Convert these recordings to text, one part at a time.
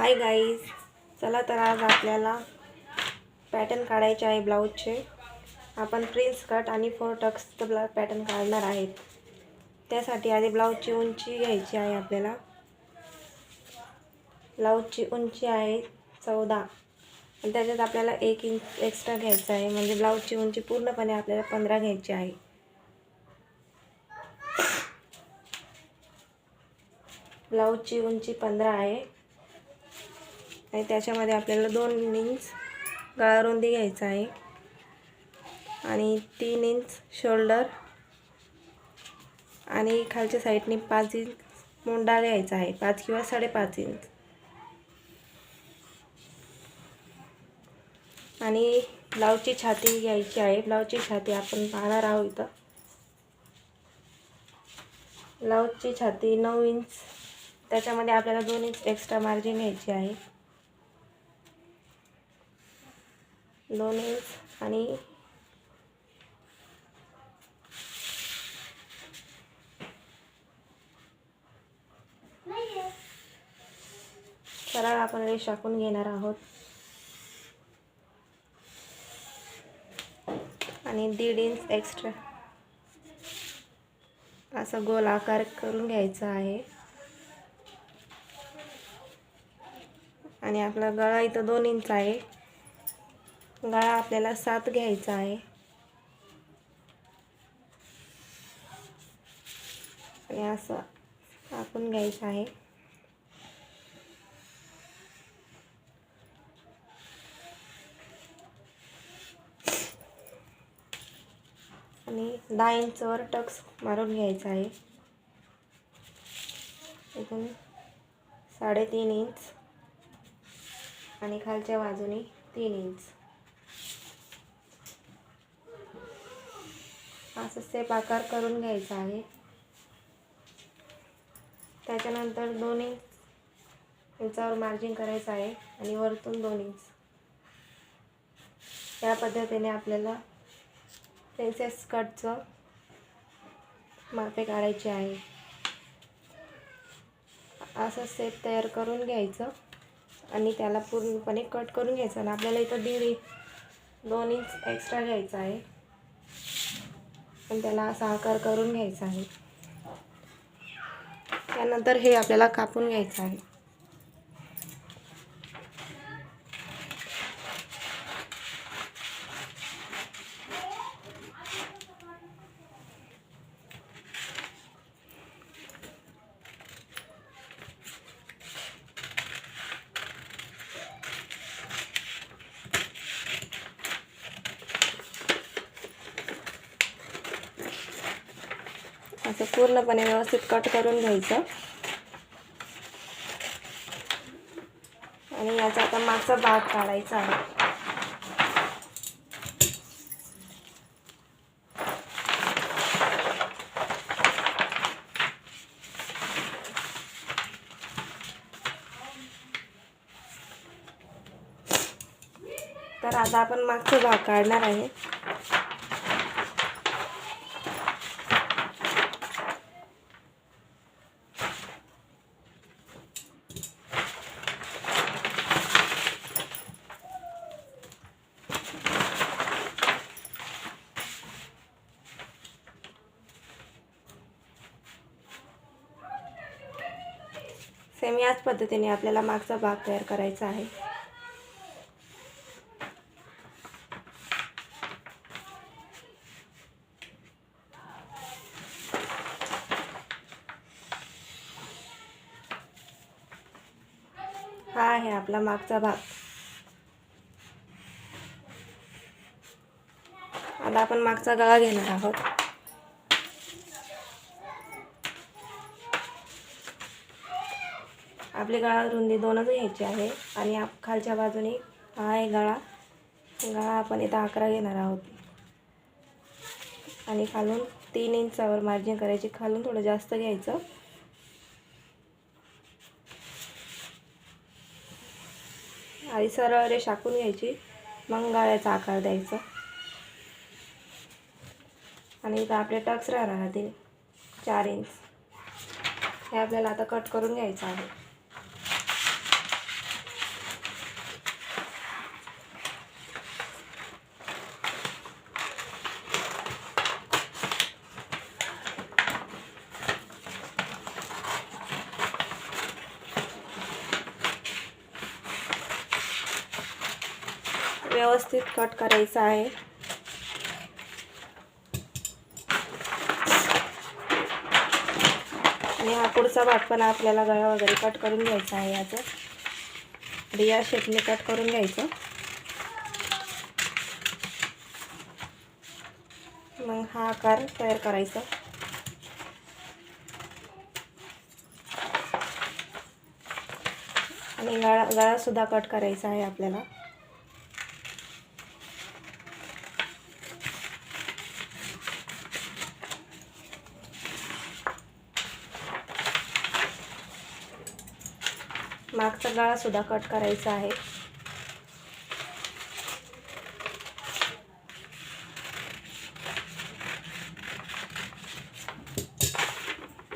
Hi guys, चला तर आज आपल्याला पॅटर्न काढायचे आहे ब्लाऊजचे. आपण प्रिन्स कट आणि 4 टक्सचं पॅटर्न काढणार आहेत. त्यासाठी आधी ब्लाऊजची उंची घ्यायची आहे. आपल्याला ब्लाऊजची उंची आहे 14 आणि त्याच्यात आपल्याला 1 इंच एक्स्ट्रा घ्यायचा आहे. म्हणजे ब्लाऊजची उंची पूर्णपणे आपल्याला 15 घ्यायची आहे. ब्लाऊजची उंची 15 आहे आणि त्याच्यामध्ये आपल्याला 2 इंच गळा रुंदी घ्यायचा आहे आणि 3 इंच शोल्डर आणि खालच्या साईडने 5 इंच मोंडा घ्यायचा आहे. 5 किंवा 5.5 इंच. आणि ब्लाऊजची छाती घ्यायची आहे. ब्लाऊजची छाती आपण पाहणार आहोत इथं. ब्लाऊजची छाती 9 इंच, त्याच्यामध्ये आपल्याला 2 इंच एक्स्ट्रा मार्जिन घ्यायची आहे. 2 इंच आणि सरळ आपण रेष आखून घेणार आहोत आणि 1.5 इंच एक्स्ट्रा असा गोल आकार करून घ्यायचा आहे. आणि आपला गळा इथं 2 इंच आहे. गळा आपल्याला 7 घ्यायचा आहे आणि असं आखून घ्यायचं आहे. आणि 10 इंचवर टक्स मारून घ्यायचा आहे. इथून 3.5 इंच आणि खालच्या बाजूने 3 इंच असं स्टेप आकार करून घ्यायचा आहे. त्याच्यानंतर 2 इंचावर मार्जिन करायचं आहे आणि वरतून 2 इंच. या पद्धतीने आपल्याला प्रिन्सेस कटचं मापे काढायचे आहे. असं स्टेप तयार करून घ्यायचं आणि त्याला पूर्णपणे कट करून घ्यायचं. आणि आपल्याला इथं 2 इंच एक्स्ट्रा घ्यायचा आहे आणि त्याला असा आकार करून घ्यायचा आहे. त्यानंतर हे आपल्याला कापून घ्यायचं आहे. असं पूर्णपणे व्यवस्थित कट करून घ्यायचं आणि याचा आता मागचा भाग काढायचा आहे. तर आता आपण मागचा भाग काढणार आहे. सेम याच पद्धतीने आपल्याला मागचा भाग तयार करायचा आहे. हा आहे आपला मागचा भाग. आता आपण मागचा गळा घेणार आहोत. आपली गळा रुंदी 2च घ्यायची आहे आणि खालच्या बाजूने हा आहे गळा. आपण इथं 11 घेणार आहोत आणि खालून 3 इंचावर मार्जिन करायची. खालून थोडं जास्त घ्यायचं आणि सरळ रेष आखून घ्यायची. मग गळ्याचा आकार द्यायचा आणि इथं आपले टक्स राहतील 4 इंच. हे आपल्याला आता कट करून घ्यायचं आहे. व्यवस्थित कट करायचा आहे. आणि हा पुढचा भाग पण आपल्याला गळा वगैरे कट करून घ्यायचा आहे. याचं या शेपने कट करून घ्यायचं. मग हा आकार तयार करायचा. आणि गळा सुद्धा कट करायचा आहे आपल्याला. मागचा गळा सुद्धा कट करायचा आहे.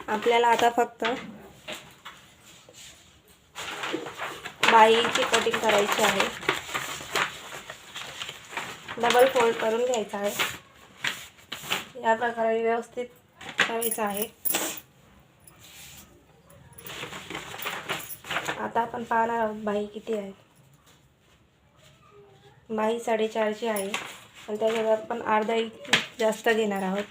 आपल्याला आता फक्त बाहीची कटिंग करायची आहे. डबल फोल्ड करून घ्यायचा आहे. या प्रकारे व्यवस्थित करायचं आहे. आता आपण पाहणार आहोत बाही किती आहे. बाही 4.5ची आहे आणि त्याच्यात आपण अर्धा इंच जास्त घेणार आहोत.